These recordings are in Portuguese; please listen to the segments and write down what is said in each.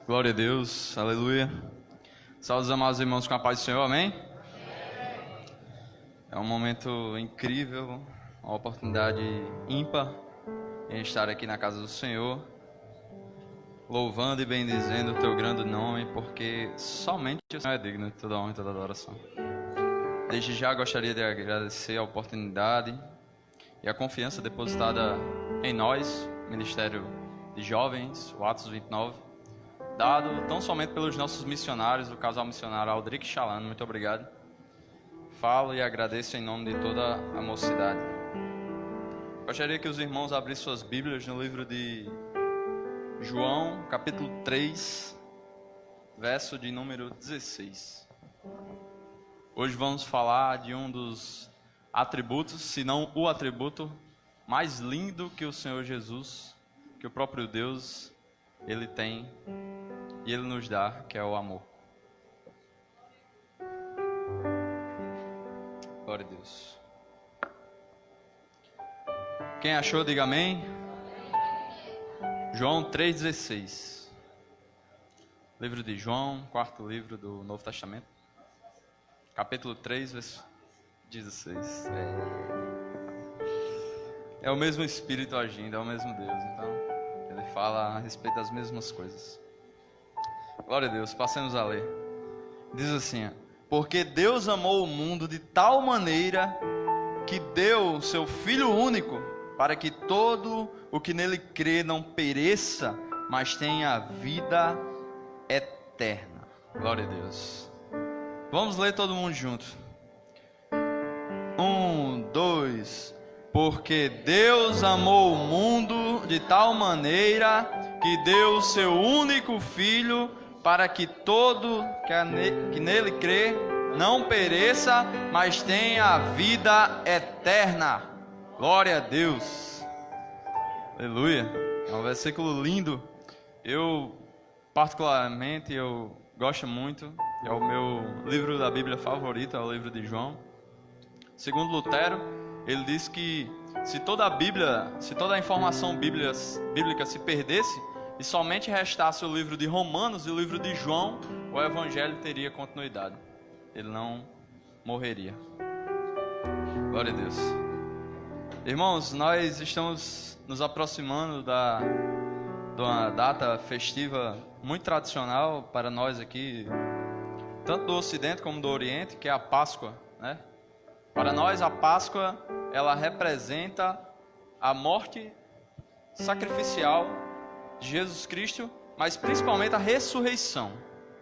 Glória a Deus, aleluia. Salve os amados irmãos com a paz do Senhor, amém? É um momento incrível, uma oportunidade ímpar em estar aqui na casa do Senhor, louvando e bendizendo o teu grande nome, porque somente o Senhor é digno de toda honra e toda adoração. Desde já gostaria de agradecer a oportunidade e a confiança depositada em nós, Ministério de Jovens, o Atos 29, dado tão somente pelos nossos missionários, o casal missionário Aldric e Chalano. Muito obrigado. Falo e agradeço em nome de toda a mocidade. Gostaria que os irmãos abrissem suas Bíblias no livro de João, capítulo 3, verso de número 16. Hoje vamos falar de um dos atributos, se não o atributo mais lindo que o Senhor Jesus, que o próprio Deus, Ele tem e Ele nos dá, que é o amor. Glória a Deus. Quem achou, diga amém. João 3,16. Livro de João, quarto livro do Novo Testamento. Capítulo 3, verso 16. É o mesmo Espírito agindo, é o mesmo Deus. Então, Ele fala a respeito das mesmas coisas. Glória a Deus, passemos a ler. Diz assim: porque Deus amou o mundo de tal maneira que deu o seu Filho único, para que todo o que nele crê não pereça, mas tenha vida eterna. Glória a Deus. Vamos ler todo mundo junto. 1, 2. Porque Deus amou o mundo de tal maneira que deu o seu único Filho, para que todo que nele crê não pereça, mas tenha a vida eterna. Glória a Deus. Aleluia. É um versículo lindo. Eu, particularmente, gosto muito. É o meu livro da Bíblia favorito, é o livro de João. Segundo Lutero, ele diz que se toda a informação bíblica se perdesse e somente restasse o livro de Romanos e o livro de João, o Evangelho teria continuidade. Ele não morreria. Glória a Deus. Irmãos, nós estamos nos aproximando de uma data festiva muito tradicional para nós aqui, tanto do Ocidente como do Oriente, que é a Páscoa, né? Para nós, a Páscoa, ela representa a morte sacrificial de Jesus Cristo, mas principalmente a ressurreição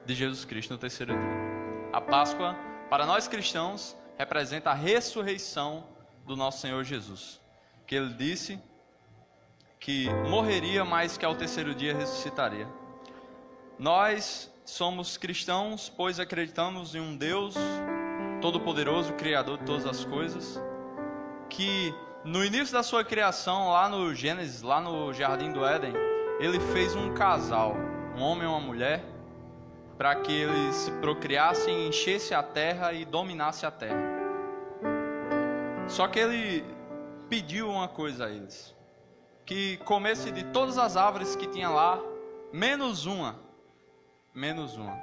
de Jesus Cristo no terceiro dia. A Páscoa, para nós cristãos, representa a ressurreição do nosso Senhor Jesus, que Ele disse que morreria, mas que ao terceiro dia ressuscitaria. Nós somos cristãos, pois acreditamos em um Deus Todo-Poderoso, Criador de todas as coisas, que no início da sua criação, lá no Gênesis, lá no Jardim do Éden, Ele fez um casal, um homem e uma mulher, para que eles se procriassem, enchessem a terra e dominassem a terra. Só que Ele pediu uma coisa a eles: que comesse de todas as árvores que tinha lá, menos uma. Menos uma.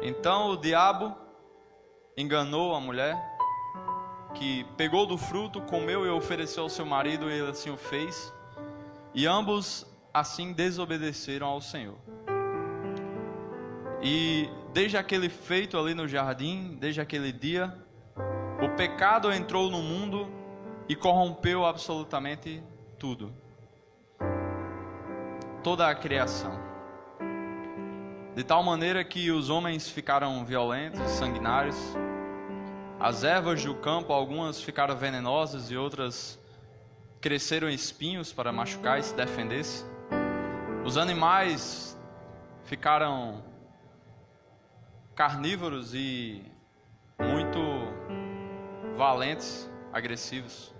Então o diabo enganou a mulher, que pegou do fruto, comeu e ofereceu ao seu marido, e ele assim o fez. E ambos assim desobedeceram ao Senhor. E desde aquele feito ali no jardim, desde aquele dia, o pecado entrou no mundo e corrompeu absolutamente tudo. Toda a criação. De tal maneira que os homens ficaram violentos, sanguinários. As ervas do campo, algumas ficaram venenosas e outras cresceram espinhos para machucar e se defender-se. Os animais ficaram carnívoros e muito valentes, agressivos.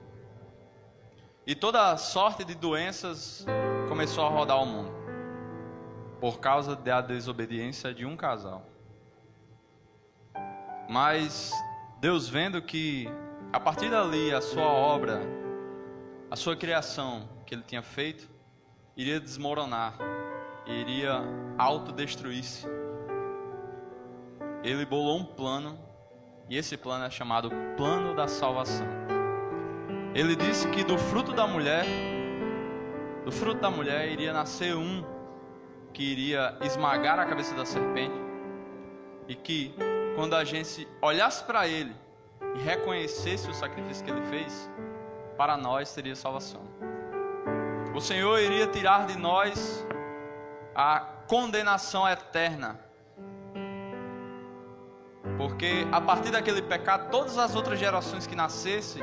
E toda sorte de doenças começou a rodar o mundo, por causa da desobediência de um casal. Mas Deus, vendo que a partir dali a sua obra, a sua criação que Ele tinha feito, iria desmoronar. iria autodestruir-se. Ele bolou um plano, e esse plano é chamado plano da salvação. Ele disse que do fruto da mulher iria nascer um que iria esmagar a cabeça da serpente, e que quando a gente olhasse para ele e reconhecesse o sacrifício que ele fez, para nós teria salvação. O Senhor iria tirar de nós a condenação eterna, porque a partir daquele pecado, todas as outras gerações que nascessem,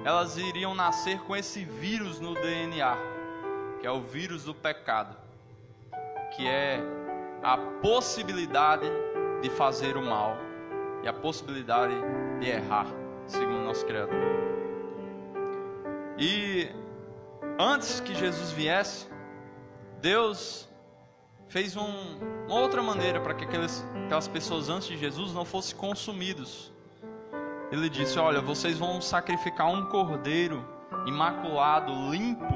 elas iriam nascer com esse vírus no DNA, que é o vírus do pecado, que é a possibilidade de fazer o mal e a possibilidade de errar, segundo o nosso Criador. E antes que Jesus viesse, Deus fez uma outra maneira para que aquelas pessoas antes de Jesus não fossem consumidos. Ele disse: olha, vocês vão sacrificar um cordeiro imaculado, limpo,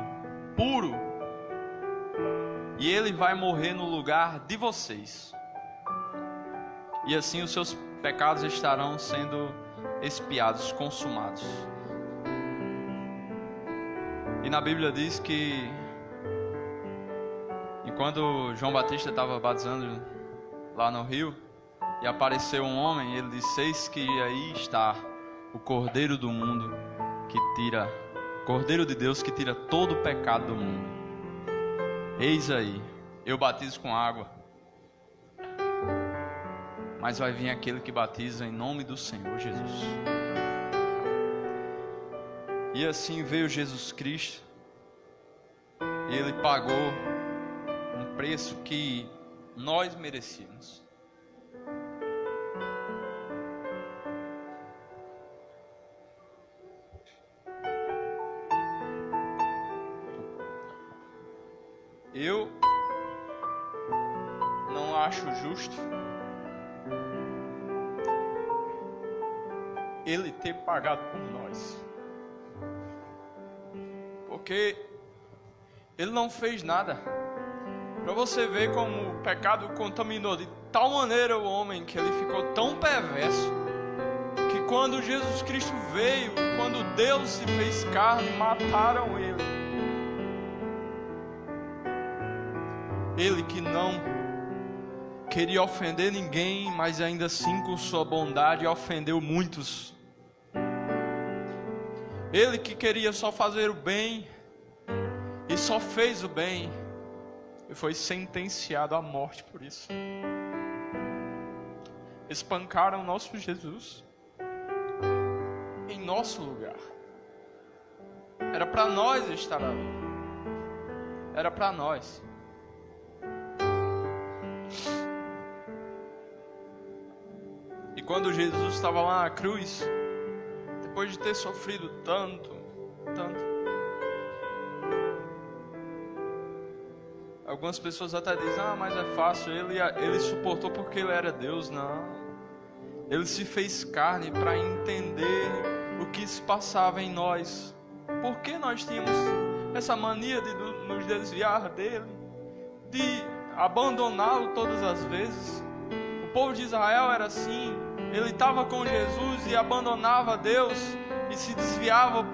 puro, e ele vai morrer no lugar de vocês, e assim os seus pecados estarão sendo expiados, consumados. E na Bíblia diz que enquanto João Batista estava batizando lá no rio, e apareceu um homem, ele disse: eis que aí está o Cordeiro do mundo, Cordeiro de Deus que tira todo o pecado do mundo. Eis aí, eu batizo com água, mas vai vir aquele que batiza em nome do Senhor Jesus. E assim veio Jesus Cristo, e Ele pagou um preço que nós merecíamos. Eu não acho justo Ele ter pagado por nós, porque Ele não fez nada. Para você ver como o pecado contaminou de tal maneira o homem, que ele ficou tão perverso, que quando Jesus Cristo veio, quando Deus se fez carne, mataram Ele. Ele que não queria ofender ninguém, mas ainda assim com sua bondade ofendeu muitos. Ele que queria só fazer o bem e só fez o bem, e foi sentenciado à morte por isso. Espancaram nosso Jesus em nosso lugar. Era para nós estar ali. Era para nós. E quando Jesus estava lá na cruz, depois de ter sofrido tanto, algumas pessoas até dizem: mas é fácil, ele suportou porque ele era Deus. Não, ele se fez carne para entender o que se passava em nós. Por que nós tínhamos essa mania de nos desviar dele, de abandoná-lo todas as vezes? O povo de Israel era assim. Ele estava com Jesus e abandonava Deus e se desviava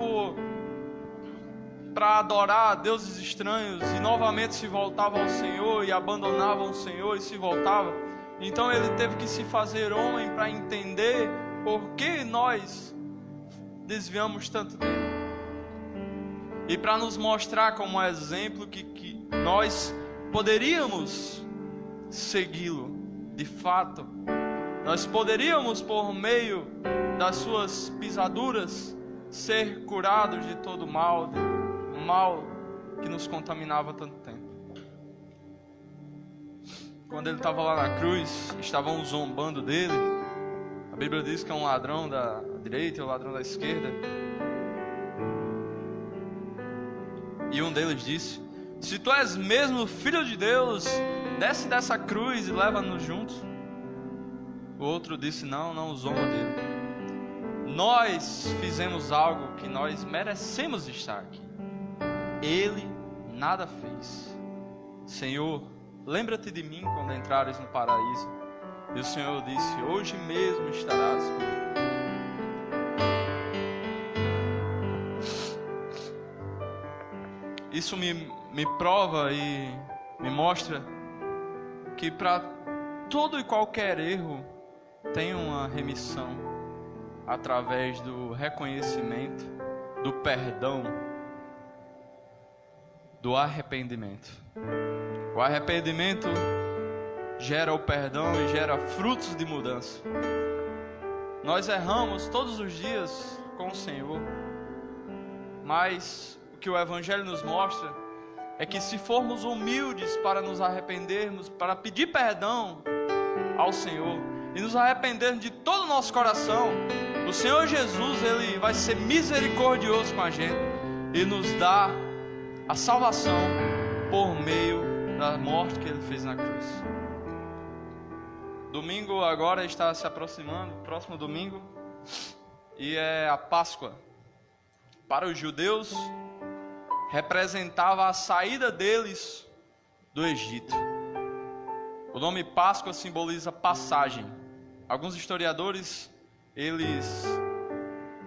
para adorar a deuses estranhos, e novamente se voltava ao Senhor e abandonava o Senhor e se voltava. Então ele teve que se fazer homem para entender por que nós desviamos tanto dele, e para nos mostrar como exemplo que nós poderíamos segui-lo de fato. Nós poderíamos, por meio das suas pisaduras, ser curados de todo mal, do mal que nos contaminava tanto tempo. Quando ele estava lá na cruz, estavam zombando dele. A Bíblia diz que é um ladrão da direita e um ladrão da esquerda. E um deles disse: se tu és mesmo filho de Deus, desce dessa cruz e leva-nos juntos. O outro disse: não zomba dele. Nós fizemos algo que nós merecemos estar aqui. Ele nada fez. Senhor, lembra-te de mim quando entrares no paraíso. E o Senhor disse: hoje mesmo estarás comigo. Isso me prova e me mostra que para todo e qualquer erro tem uma remissão através do reconhecimento, do perdão, do arrependimento. O arrependimento gera o perdão e gera frutos de mudança. Nós erramos todos os dias com o Senhor, mas o que o Evangelho nos mostra é que se formos humildes para nos arrependermos, para pedir perdão ao Senhor e nos arrependermos de todo o nosso coração, o Senhor Jesus, Ele vai ser misericordioso com a gente e nos dar a salvação por meio da morte que Ele fez na cruz. Domingo agora está se aproximando, próximo domingo, e é a Páscoa. Para os judeus, representava a saída deles do Egito. O nome Páscoa simboliza passagem. Alguns historiadores, eles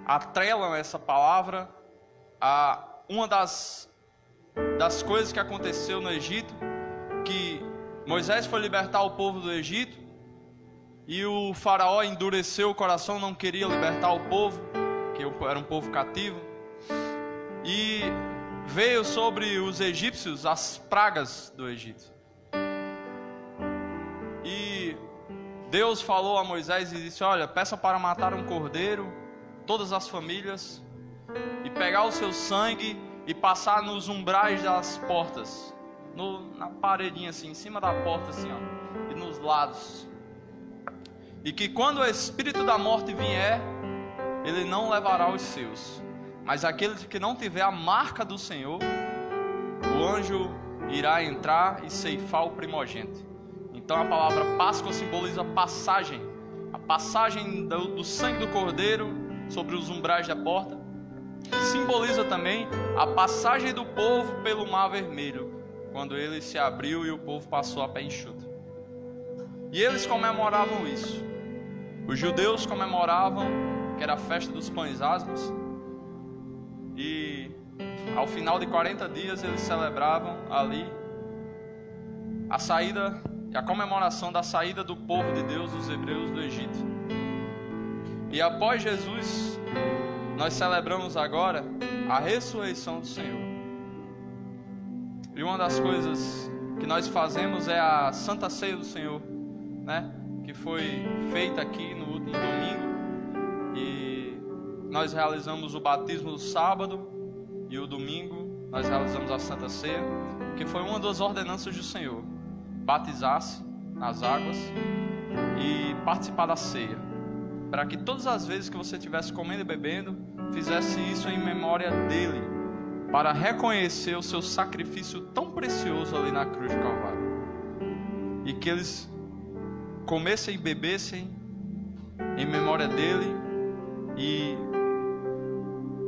atrelam essa palavra a uma das coisas que aconteceu no Egito, que Moisés foi libertar o povo do Egito, e o faraó endureceu o coração, não queria libertar o povo, que era um povo cativo, e veio sobre os egípcios as pragas do Egito. E Deus falou a Moisés e disse: olha, peça para matar um cordeiro, todas as famílias, e pegar o seu sangue e passar nos umbrais das portas, na paredinha assim, em cima da porta assim, ó, e nos lados. E que quando o espírito da morte vier, ele não levará os seus, mas aquele que não tiver a marca do Senhor, o anjo irá entrar e ceifar o primogênito. Então a palavra Páscoa simboliza passagem, a passagem do sangue do cordeiro sobre os umbrais da porta. Simboliza também a passagem do povo pelo Mar Vermelho, quando ele se abriu e o povo passou a pé enxuto. E eles comemoravam isso. Os judeus comemoravam, que era a festa dos pães asmos, e ao final de 40 dias eles celebravam ali a saída, a comemoração da saída do povo de Deus, dos hebreus, do Egito. E após Jesus, nós celebramos agora a ressurreição do Senhor. E uma das coisas que nós fazemos é a Santa Ceia do Senhor, né? Que foi feita aqui no último domingo. E nós realizamos o batismo no sábado, e o domingo nós realizamos a Santa Ceia, que foi uma das ordenanças do Senhor: batizar-se nas águas e participar da ceia, para que todas as vezes que você estivesse comendo e bebendo, fizesse isso em memória dele, para reconhecer o seu sacrifício tão precioso ali na cruz do Calvário, e que eles comessem e bebessem em memória dele, e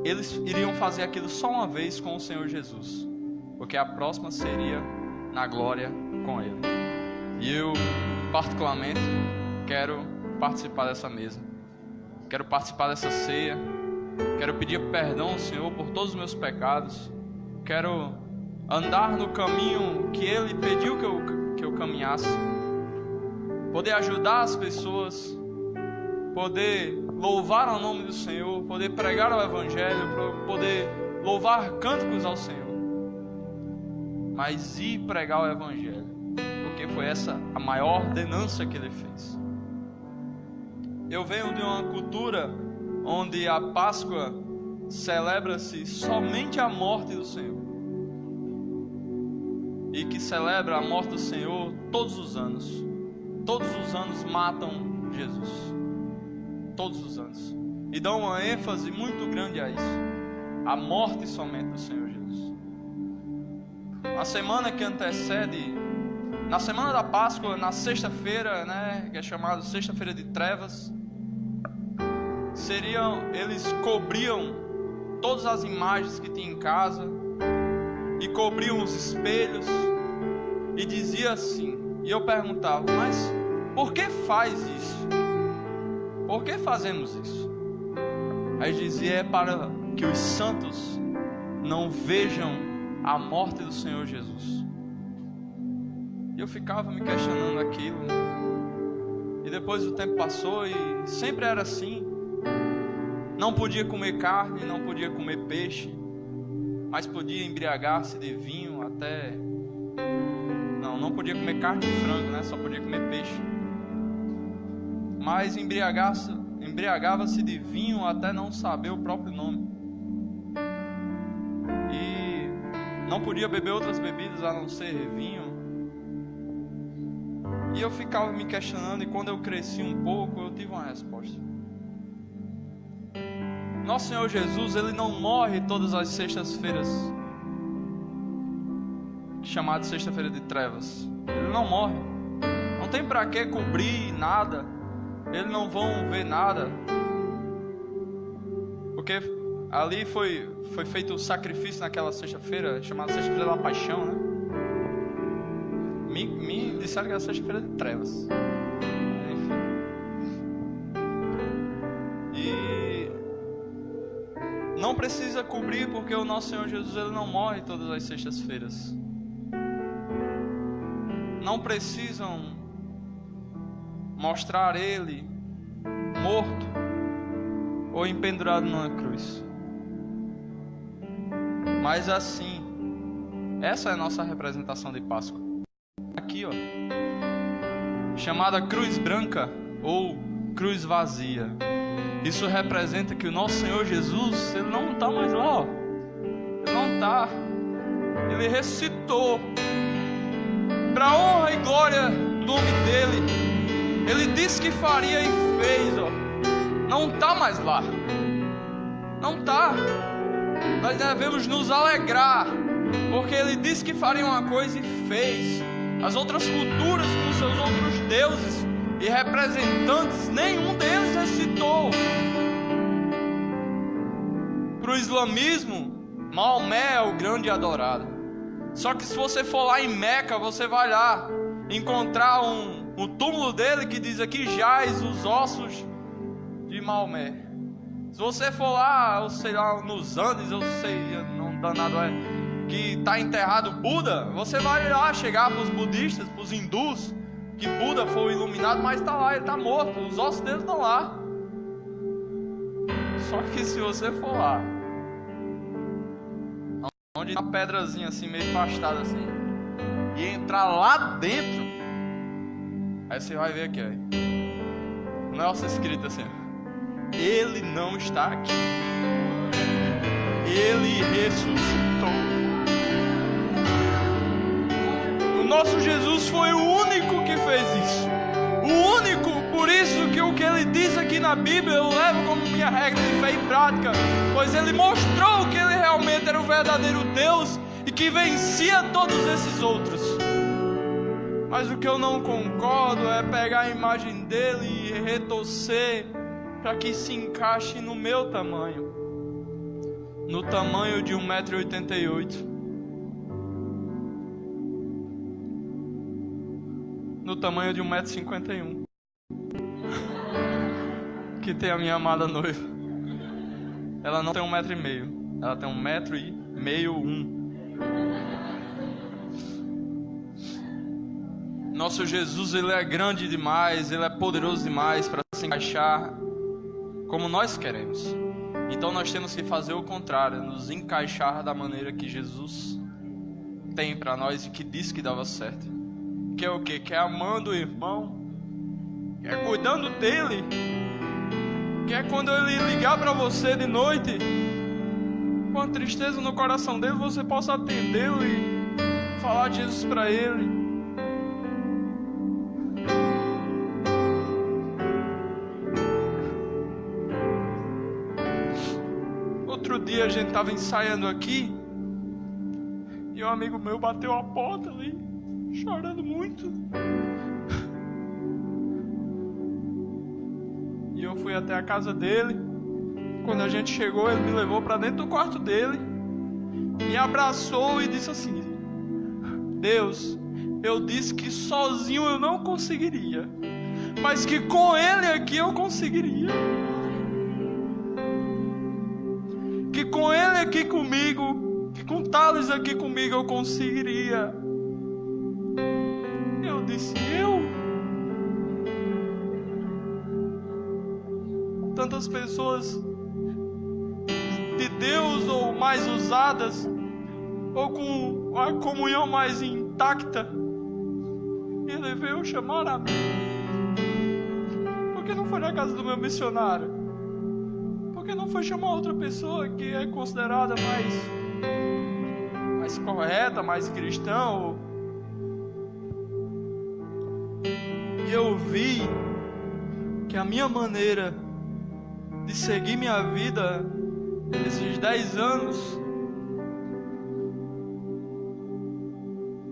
eles iriam fazer aquilo só uma vez com o Senhor Jesus, porque a próxima seria na glória com ele. E eu particularmente quero participar dessa mesa, quero participar dessa ceia, quero pedir perdão ao Senhor por todos os meus pecados, quero andar no caminho que Ele pediu que eu caminhasse, poder ajudar as pessoas, poder louvar o nome do Senhor, poder pregar o Evangelho, poder louvar cânticos ao Senhor, mas ir pregar o Evangelho, porque foi essa a maior ordenança que Ele fez. Eu venho de uma cultura onde a Páscoa celebra-se somente a morte do Senhor, e que celebra a morte do Senhor todos os anos. Todos os anos matam Jesus, todos os anos, e dão uma ênfase muito grande a isso, a morte somente do Senhor Jesus. Na semana que antecede, na semana da Páscoa, na sexta-feira, né, que é chamada Sexta-feira de Trevas, eles cobriam todas as imagens que tinha em casa, e cobriam os espelhos, e dizia assim, e eu perguntava, mas por que faz isso? Por que fazemos isso? Aí dizia, é para que os santos não vejam a morte do Senhor Jesus. E eu ficava me questionando aquilo. E depois o tempo passou e sempre era assim. Não podia comer carne, não podia comer peixe, mas podia embriagar-se de vinho até... Não podia comer carne e frango, né? Só podia comer peixe. Mas embriagava-se de vinho até não saber o próprio nome. E não podia beber outras bebidas a não ser vinho. E eu ficava me questionando, e quando eu cresci um pouco, eu tive uma resposta. Nosso Senhor Jesus, Ele não morre todas as sextas-feiras, chamado sexta-feira de trevas. Ele não morre. Não tem para que cobrir nada. Eles não vão ver nada. Porque ali foi feito o sacrifício naquela sexta-feira, chamada sexta-feira da paixão, né? Me disseram que era sexta-feira de trevas. Enfim. E não precisa cobrir, porque o nosso Senhor Jesus, Ele não morre todas as sextas-feiras. Não precisam mostrar Ele morto ou empendurado numa cruz. Mas assim, essa é a nossa representação de Páscoa. Aqui, ó, chamada cruz branca ou cruz vazia. Isso representa que o nosso Senhor Jesus, Ele não está mais lá, ó. Ele não está. Ele ressuscitou. Para honra e glória do nome dEle. Ele disse que faria e fez, ó. Não está mais lá. Não está. Nós devemos nos alegrar, porque Ele disse que faria uma coisa e fez. As outras culturas com seus outros deuses e representantes, nenhum deles ressuscitou. Para o islamismo, Maomé é o grande adorado. Só que se você for lá em Meca, você vai lá encontrar o túmulo dele que diz aqui, jaz os ossos de Maomé. Se você for lá, eu sei lá, nos Andes, eu sei, não danado é, que está enterrado Buda, você vai lá chegar para os budistas, para os hindus, que Buda foi iluminado, mas está lá, ele está morto, os ossos dele estão lá. Só que se você for lá, onde tem uma pedrazinha assim, meio afastada assim, e entrar lá dentro, aí você vai ver aqui, aí, o negócio escrito assim, Ele não está aqui, Ele ressuscitou. O nosso Jesus foi o único que fez isso. O único, por isso que o que Ele diz aqui na Bíblia eu levo como minha regra de fé e prática, pois Ele mostrou que Ele realmente era o verdadeiro Deus e que vencia todos esses outros. Mas o que eu não concordo é pegar a imagem dele e retorcer para que se encaixe no meu tamanho, no tamanho de 1,88 m, no tamanho de 1,51 m, que tem a minha amada noiva. Ela não tem 1,5 m, ela tem 1,5 m. Nosso Jesus, Ele é grande demais, Ele é poderoso demais para se encaixar como nós queremos. Então nós temos que fazer o contrário, nos encaixar da maneira que Jesus tem para nós e que disse que dava certo. Que é o quê? Que é amando o irmão, que é cuidando dele, que é quando ele ligar para você de noite, com a tristeza no coração dele, você possa atendê-lo e falar de Jesus para ele. Outro dia a gente estava ensaiando aqui e um amigo meu bateu a porta ali, chorando muito. E eu fui até a casa dele. Quando a gente chegou, ele me levou para dentro do quarto dele, me abraçou e disse assim: Deus, eu disse que sozinho eu não conseguiria, mas que com Ele aqui eu conseguiria. Que com Ele aqui comigo, que com Thales aqui comigo eu conseguiria. Eu disse, tantas pessoas de Deus ou mais usadas, ou com a comunhão mais intacta, Ele veio chamar a mim. Por que não foi na casa do meu missionário? Por que não foi chamar outra pessoa que é considerada mais correta, mais cristã? E eu vi que a minha maneira de seguir minha vida esses 10 anos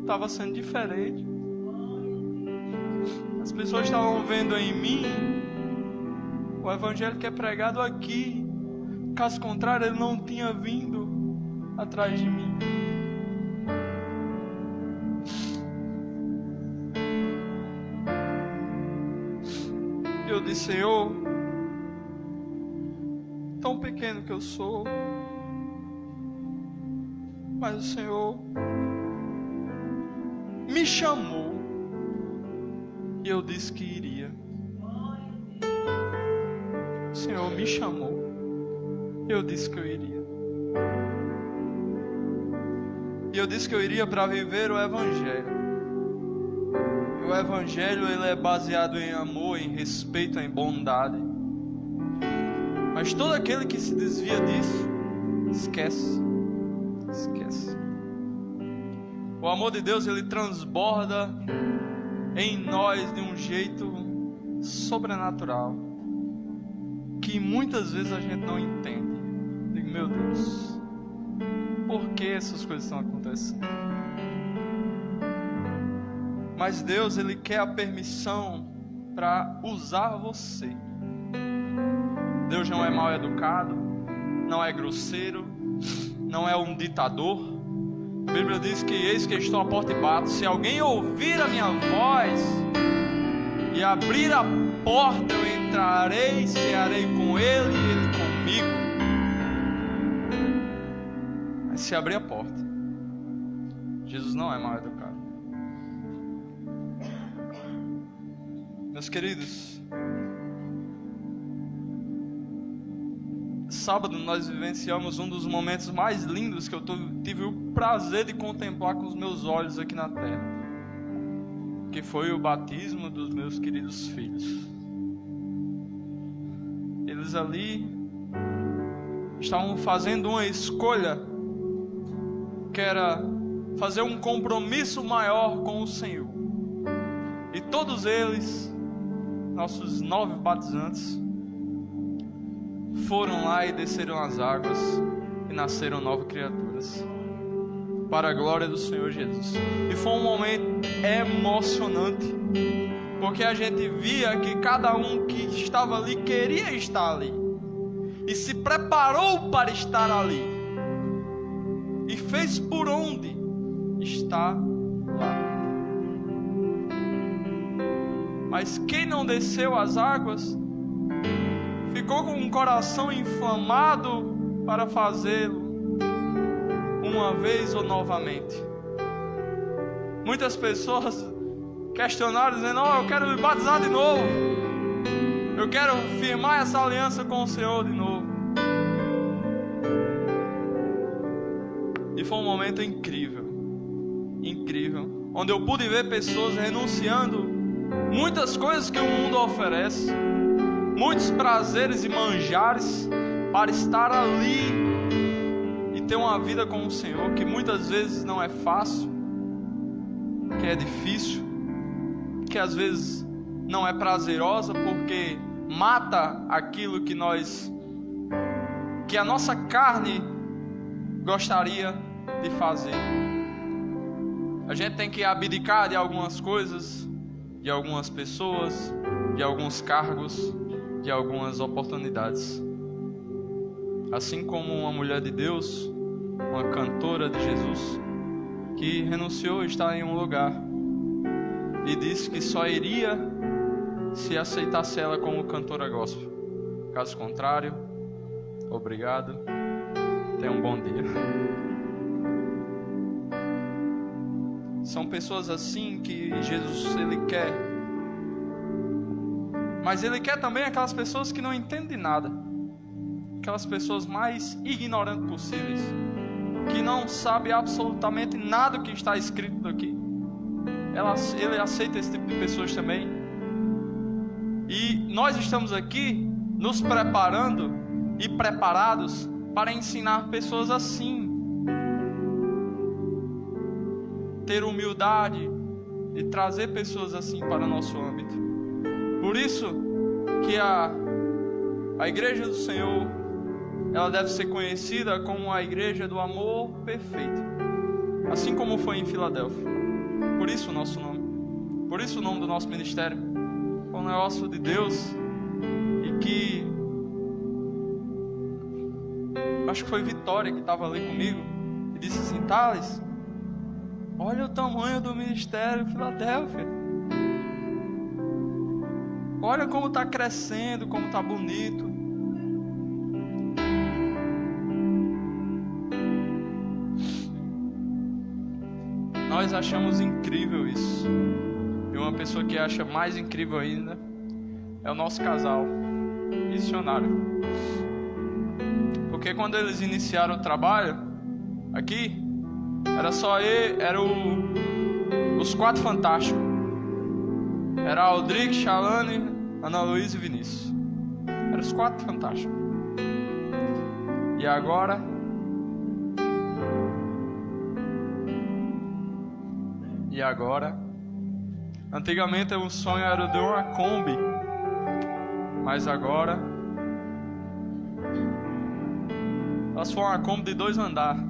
estava sendo diferente. As pessoas estavam vendo em mim o evangelho que é pregado aqui. Caso contrário, ele não tinha vindo atrás de mim. Eu disse, Senhor, tão pequeno que eu sou, mas o Senhor me chamou e eu disse que iria. O Senhor me chamou, eu disse que eu iria. E eu disse que eu iria para viver o Evangelho. E o Evangelho, ele é baseado em amor, em respeito, em bondade. Mas todo aquele que se desvia disso, esquece. O amor de Deus, ele transborda em nós de um jeito sobrenatural, que muitas vezes a gente não entende. Digo, meu Deus, por que essas coisas estão acontecendo? Mas Deus, ele quer a permissão para usar você. Deus não é mal educado, não é grosseiro, não é um ditador. A Bíblia diz que eis que estou à porta e bato. Se alguém ouvir a minha voz e abrir a porta, eu entrarei, cearei com ele e ele comigo. Mas se abrir a porta, Jesus não é mal educado. Meus queridos, sábado nós vivenciamos um dos momentos mais lindos que eu tive o prazer de contemplar com os meus olhos aqui na terra, que foi o batismo dos meus queridos filhos. Eles ali estavam fazendo uma escolha, que era fazer um compromisso maior com o Senhor. E todos eles, nossos 9 batizantes, foram lá e desceram as águas e nasceram novas criaturas, para a glória do Senhor Jesus. E foi um momento emocionante, porque a gente via que cada um que estava ali queria estar ali, e se preparou para estar ali, e fez por onde estar lá. Mas quem não desceu as águas ficou com um coração inflamado para fazê-lo uma vez ou novamente. Muitas pessoas questionaram, dizendo, eu quero me batizar de novo, eu quero firmar essa aliança com o Senhor de novo. E foi um momento incrível, onde eu pude ver pessoas renunciando muitas coisas que o mundo oferece, muitos prazeres e manjares, para estar ali e ter uma vida com o Senhor, que muitas vezes não é fácil, que é difícil, que às vezes não é prazerosa, porque mata aquilo que a nossa carne gostaria de fazer. A gente tem que abdicar de algumas coisas, de algumas pessoas, de alguns cargos, de algumas oportunidades. Assim como uma mulher de Deus, uma cantora de Jesus, que renunciou a estar em um lugar e disse que só iria se aceitasse ela como cantora gospel. Caso contrário, obrigado. Tenha um bom dia. São pessoas assim que Jesus, Ele quer. Mas Ele quer também aquelas pessoas que não entendem de nada. Aquelas pessoas mais ignorantes possíveis, que não sabem absolutamente nada do que está escrito aqui. Ele aceita esse tipo de pessoas também. E nós estamos aqui nos preparando e preparados para ensinar pessoas assim. Ter humildade e trazer pessoas assim para o nosso âmbito. Por isso que a igreja do Senhor, ela deve ser conhecida como a igreja do amor perfeito, assim como foi em Filadélfia. Por isso o nosso nome, por isso o nome do nosso ministério, o negócio de Deus. E que acho que foi Vitória que estava ali comigo e disse assim: Thales, olha o tamanho do ministério Filadélfia, olha como está crescendo, como está bonito. Nós achamos incrível isso. E uma pessoa que acha mais incrível ainda é o nosso casal missionário. Porque quando eles iniciaram o trabalho aqui, era só ele, os 4 fantásticos. Era Aldric, Chalane, Ana Luísa e Vinícius. Eram os 4 fantásticos. E agora antigamente o sonho era de uma Kombi, mas agora elas foram uma Kombi de 2 andares.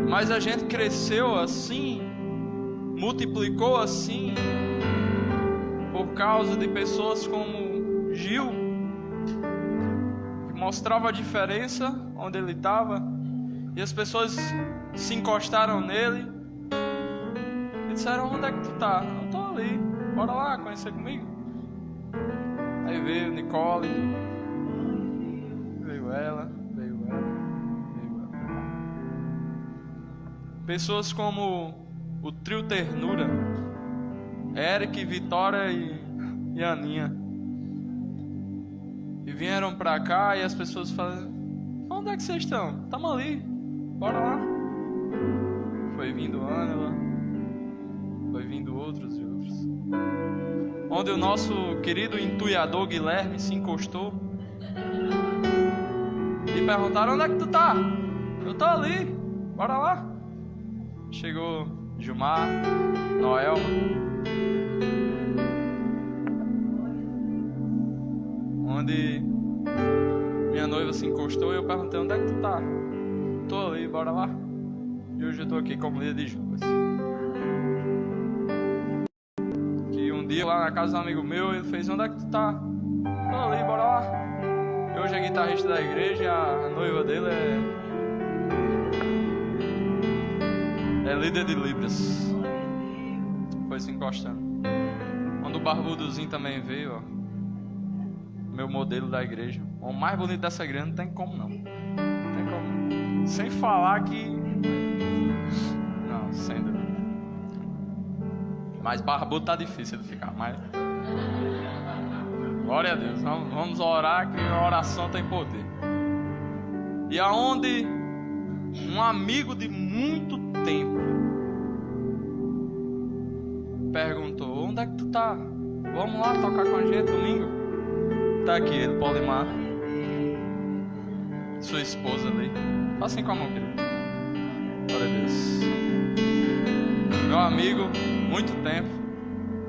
Mas a gente cresceu assim, multiplicou assim, por causa de pessoas como Gil, que mostrava a diferença onde ele estava, e as pessoas se encostaram nele e disseram: onde é que tu tá? Eu tô ali, bora lá conhecer comigo. Aí veio Nicole, veio ela. Pessoas como o trio Ternura, Eric, Vitória e Aninha, e vieram pra cá, e as pessoas falaram: onde é que vocês estão? Tamo ali, bora lá. Foi vindo Ânela, foi vindo outros e outros. Onde o nosso querido intuiador Guilherme se encostou e perguntaram: onde é que tu tá? Eu tô ali, bora lá. Chegou Gilmar, Noelma, onde minha noiva se encostou e eu perguntei: onde é que tu tá? Tô ali, bora lá. E hoje eu tô aqui como líder de Judas. Que um dia lá na casa do amigo meu, ele fez: onde é que tu tá? Tô ali, bora lá. E hoje é guitarrista da igreja e a noiva dele é líder de Libras. Foi se encostando. Quando o barbudozinho também veio, ó, meu modelo da igreja, o mais bonito dessa igreja, não tem como não. Não tem como. Sem falar que... Não, sem dúvida. Mas barbudo tá difícil de ficar, mas... Glória a Deus. Vamos orar, que a oração tem poder. E aonde um amigo de muito tempo perguntou: onde é que tu tá? Vamos lá tocar com a gente domingo? Tá aqui ele, Polimar, sua esposa ali. Passem com a mão, querido. Glória a Deus. Meu amigo, muito tempo,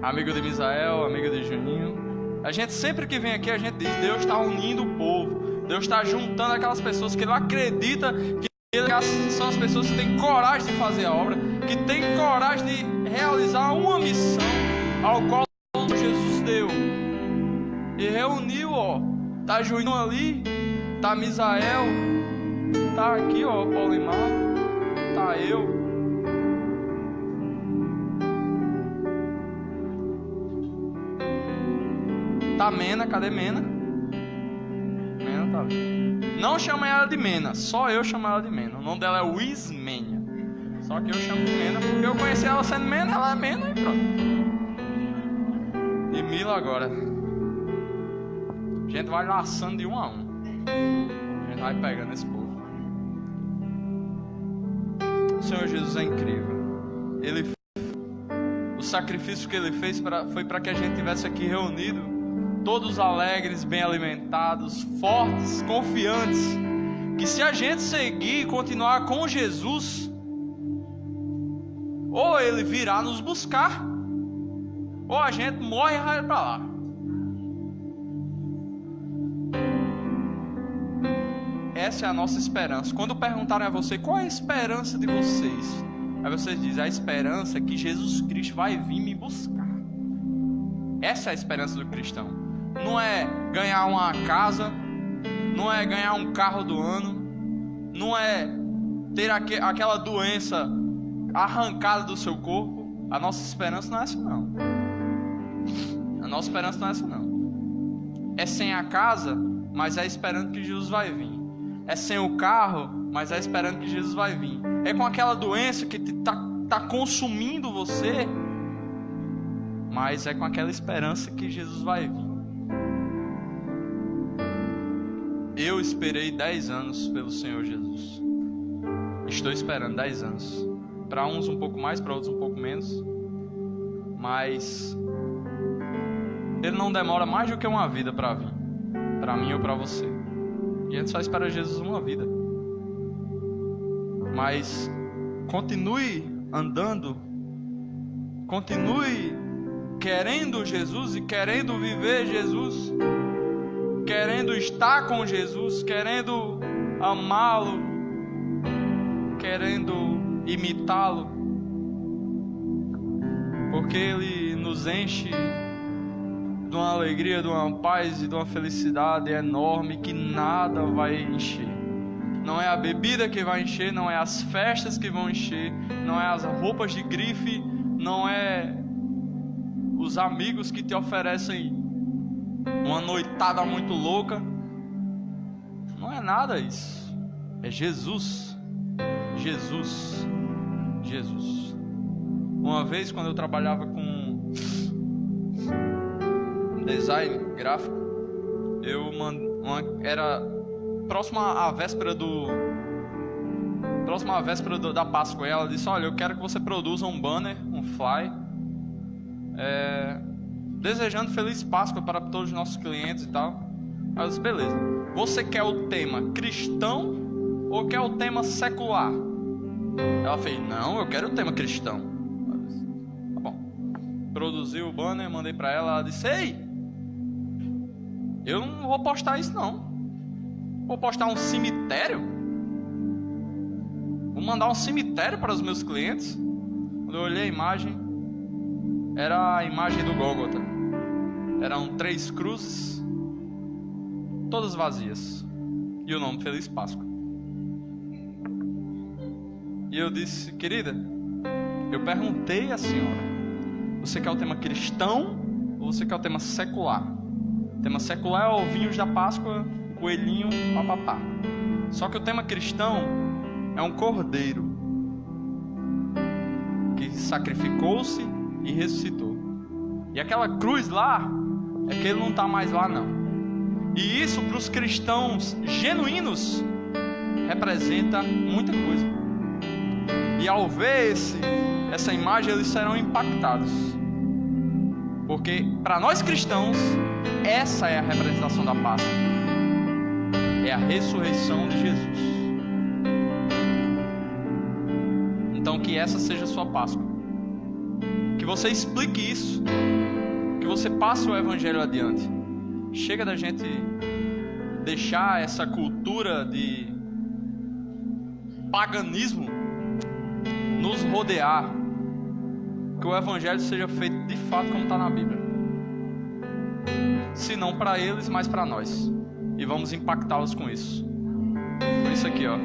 amigo de Misael, amigo de Juninho. A gente sempre que vem aqui, a gente diz: Deus está unindo o povo, Deus está juntando aquelas pessoas que Ele acredita que são as pessoas que têm coragem de fazer a obra, que têm coragem de realizar uma missão ao qual Jesus deu. E reuniu, ó. Tá Juninho ali, tá Misael, tá aqui, ó, Paulimar, tá eu. botar Mena. Cadê Mena? Mena tá ali. Não chamei ela de Mena, só eu chamo ela de Mena. O nome dela é Wismenia. Só que eu chamo de Mena porque eu conheci ela sendo Mena, ela é Mena e pronto. E Mila agora. A gente vai laçando de um a um. A gente vai pegando esse povo. O Senhor Jesus é incrível. O sacrifício que Ele fez foi para que a gente estivesse aqui reunido, todos alegres, bem alimentados, fortes, confiantes, que se a gente seguir e continuar com Jesus, ou Ele virá nos buscar, ou a gente morre e vai para lá. Essa é a nossa esperança. Quando perguntarem a você qual é a esperança de vocês, aí vocês dizem: a esperança é que Jesus Cristo vai vir me buscar. Essa é a esperança do cristão. Não é ganhar uma casa, não é ganhar um carro do ano, não é ter aquela doença arrancada do seu corpo. A nossa esperança não é essa não. A nossa esperança não é essa não. É sem a casa, mas é esperando que Jesus vai vir. É sem o carro, mas é esperando que Jesus vai vir. É com aquela doença que tá consumindo você, mas é com aquela esperança que Jesus vai vir. Eu esperei 10 anos pelo Senhor Jesus. Estou esperando 10 anos. Para uns um pouco mais, para outros um pouco menos. Mas Ele não demora mais do que uma vida para vir. Para mim ou para você. E a gente só espera Jesus uma vida. Mas continue andando, continue querendo Jesus e querendo viver Jesus, querendo estar com Jesus, querendo amá-lo, querendo imitá-lo, porque Ele nos enche de uma alegria, de uma paz e de uma felicidade enorme que nada vai encher. Não é a bebida que vai encher, não é as festas que vão encher, não é as roupas de grife, não é os amigos que te oferecem uma noitada muito louca. Não é nada isso. É Jesus. Jesus. Jesus. Uma vez, quando eu trabalhava com design gráfico, era próxima à véspera da Páscoa. Ela disse: olha, eu quero que você produza um banner, um fly, desejando Feliz Páscoa para todos os nossos clientes e tal. Aí eu disse: beleza, você quer o tema cristão ou quer o tema secular? Ela fez: não, eu quero o tema cristão. Eu disse: tá bom. Produzi o banner, mandei para ela. Ela disse: ei, eu não vou postar isso não. Vou postar um cemitério? Vou mandar um cemitério para os meus clientes? Quando eu olhei a imagem, era a imagem do Gólgota. Eram 3 cruzes, todas vazias, e o nome Feliz Páscoa. E eu disse: querida, eu perguntei à senhora, você quer o tema cristão ou você quer o tema secular? O tema secular é ovinhos da Páscoa, coelhinho, papapá. Só que o tema cristão é um cordeiro que sacrificou-se e ressuscitou. E aquela cruz lá, é que ele não está mais lá não. E isso para os cristãos genuínos representa muita coisa. E ao ver essa imagem, eles serão impactados. Porque para nós cristãos, essa é a representação da Páscoa. É a ressurreição de Jesus. Então que essa seja a sua Páscoa. Que você explique isso. Que você passe o Evangelho adiante. Chega da gente deixar essa cultura de paganismo nos rodear. Que o Evangelho seja feito de fato como está na Bíblia. Se não para eles, mas para nós. E vamos impactá-los com isso. Por isso aqui, ó,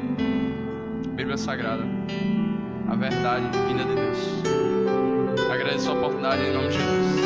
Bíblia Sagrada, a verdade vinda de Deus. Agradeço a oportunidade em nome de Jesus.